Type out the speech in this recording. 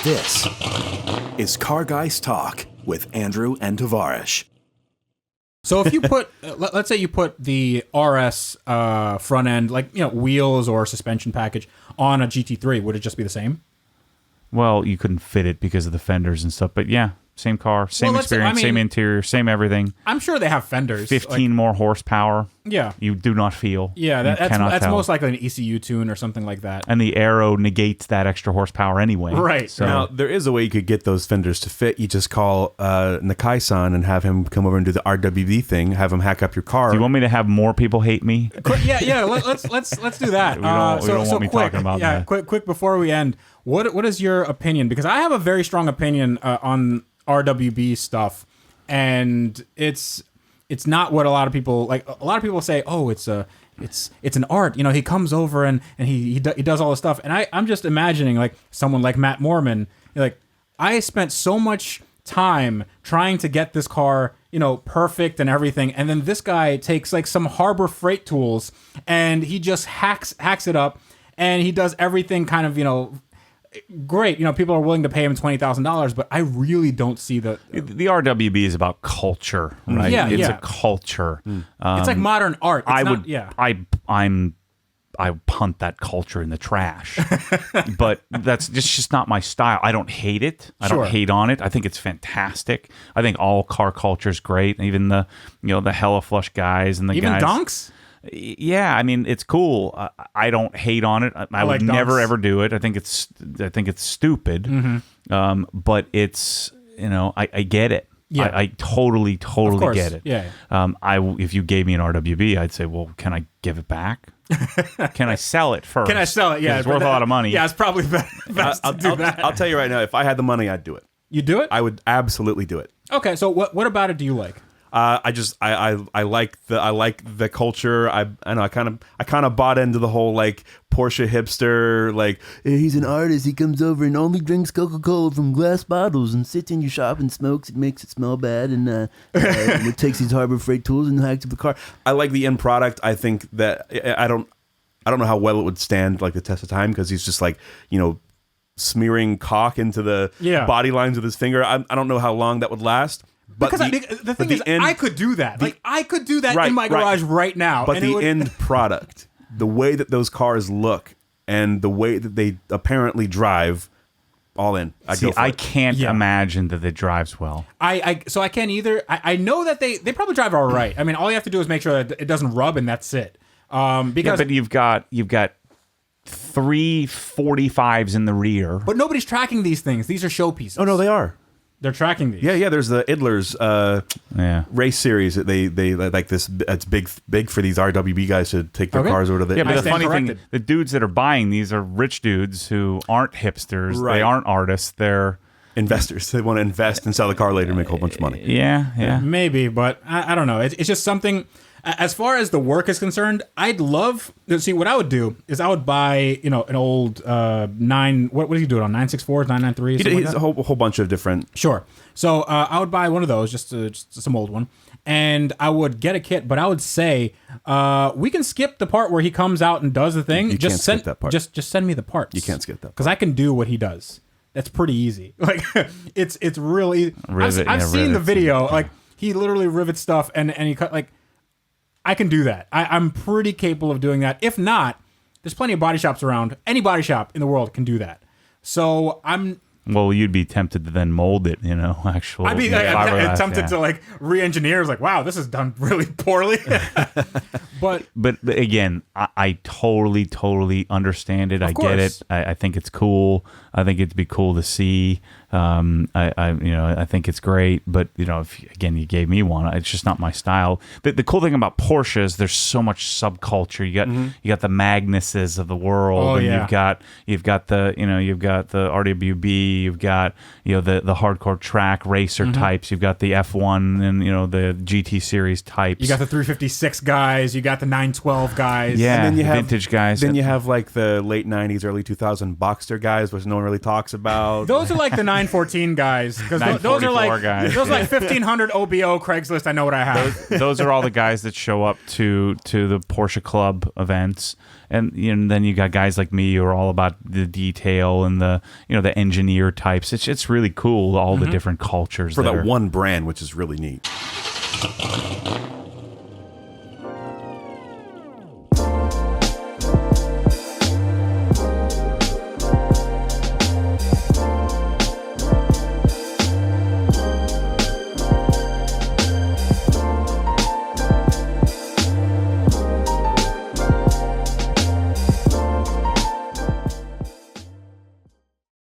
This is Car Guys Talk with Andrew and Tavarish. So if you put, let's say you put the RS front end, like, wheels or suspension package on a GT3, would it just be the same? Well, you couldn't fit it because of the fenders and stuff, but yeah. Same car, same experience, same interior, same everything. I'm sure they have fenders. 15 more horsepower. Yeah. You do not feel. Yeah, that's most likely an ECU tune or something like that. And the aero negates that extra horsepower anyway. Right. So now, there is a way you could get those fenders to fit. You just call Nakai-san and have him come over and do the RWB thing, have him hack up your car. Do you want me to have more people hate me? Yeah, let's do that. We don't want me talking about that. Quick before we end, what is your opinion? Because I have a very strong opinion on RWB stuff, and it's not what a lot of people like. A lot of people say, oh, it's an art, he comes over and he does all this stuff, and I'm just imagining like someone like Matt Morman, like, I spent so much time trying to get this car perfect and everything, and then this guy takes like some Harbor Freight tools and he just hacks it up, and he does everything kind of great. People are willing to pay him $20,000, but I really don't see the RWB is about culture, right? Yeah, it's a culture. It's like modern art. I punt that culture in the trash, but that's just not my style. I don't hate it. I don't hate on it. I think it's fantastic. I think all car culture is great. Even the the hella flush guys and the even guys. donks. Yeah, I mean, it's cool. I don't hate on it. I would never ever do it. I think it's stupid. Mm-hmm. But it's I get it. Yeah. I totally get it. Yeah. If you gave me an RWB, I'd say, well, can I give it back? Can I sell it first? Can I sell it? Yeah, it's worth a lot of money. Yeah, it's probably best to do that. I'll tell you right now, if I had the money, I'd do it. You do it? I would absolutely do it. Okay, so what about it do you like? I like the culture. I kind of bought into the whole like Porsche hipster, like, hey, he's an artist. He comes over and only drinks Coca-Cola from glass bottles and sits in your shop and smokes. It makes it smell bad, and it takes these Harbor Freight tools and hacks up the car. I like the end product. I think that I don't know how well it would stand like the test of time, because he's just like smearing caulk into the body lines with his finger. I don't know how long that would last. But because the thing is, I could do that. I could do that in my garage right now. But end product, the way that those cars look and the way that they apparently drive, all in. I can't imagine that it drives well. So I can't either. I know that they probably drive all right. I mean, all you have to do is make sure that it doesn't rub, and that's it. Because but you've got 3 45s in the rear. But nobody's tracking these things. These are showpieces. Oh no, they are. They're tracking these. Yeah. There's the Idler's race series that they like this. It's big for these RWB guys to take their cars over to the. Yeah, but the funny thing, the dudes that are buying these are rich dudes who aren't hipsters. Right. They aren't artists. They're investors. They want to invest and sell the car later and make a whole bunch of money. Yeah. Maybe, but I don't know. It's just something. As far as the work is concerned, I'd love to see. What I would do is I would buy, an old 9. What do you do it on 964s, 993s? He has a whole bunch of different. Sure. So I would buy one of those, just some old one, and I would get a kit. But I would say we can skip the part where he comes out and does the thing. You can't skip that part. Just send me the parts. You can't skip that because I can do what he does. That's pretty easy. Like it's really. I've seen the video. Like he literally rivets stuff and he cut like. I can do that. I'm pretty capable of doing that. If not, there's plenty of body shops around. Any body shop in the world can do that. So I'm... Well, you'd be tempted to then mold it, actually. I'd be tempted to like re-engineer. Like, wow, this is done really poorly. But again, I totally understand it. I get it. I think it's cool. I think it'd be cool to see. I think it's great, but if you gave me one, it's just not my style. The cool thing about Porsche is there's so much subculture. You got the Magnuses of the world, and you've got the RWB, you've got the hardcore track racer types, you've got the F1 and the GT series types. You got the 356 guys, you got the 912 guys, and then you have vintage guys. Then you have like the late '90s, early 2000 Boxster guys, which no one really talks about. Those are like the 914 guys, because those are like guys. Those are like 1500 OBO Craigslist. I know what I have. Those are all the guys that show up to the Porsche Club events, and then you got guys like me who are all about the detail and the the engineering beer types. It's really cool, all the different cultures for that that are, one brand, which is really neat.